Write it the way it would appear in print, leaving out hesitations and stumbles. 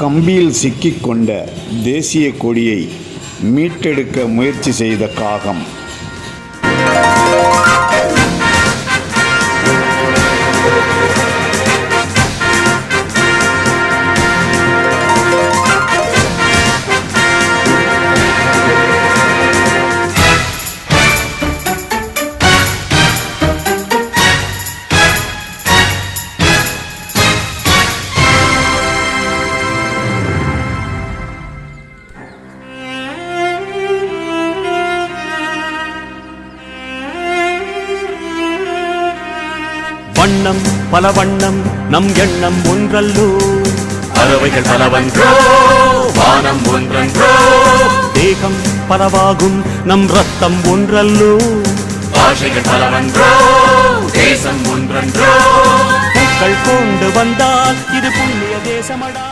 கம்பியில் சிக்கிக்கொண்ட தேசிய கொடியை மீட்டெடுக்க முயற்சி செய்த காகம். வண்ணம் பல வண்ணம் நம் எண்ணம் ஒன்றல்லோ, பறவைகள் பலவன்றோ வானம் ஒன்றன்றோ, தேகம் பலவாகும் நம் ரத்தம் ஒன்றல்லோ, பாஷைகள் பலவன்றோ தேசம் ஒன்றன்றோ, பூக்கள் கொண்டு வந்தால் இது புண்ணிய தேசமடா.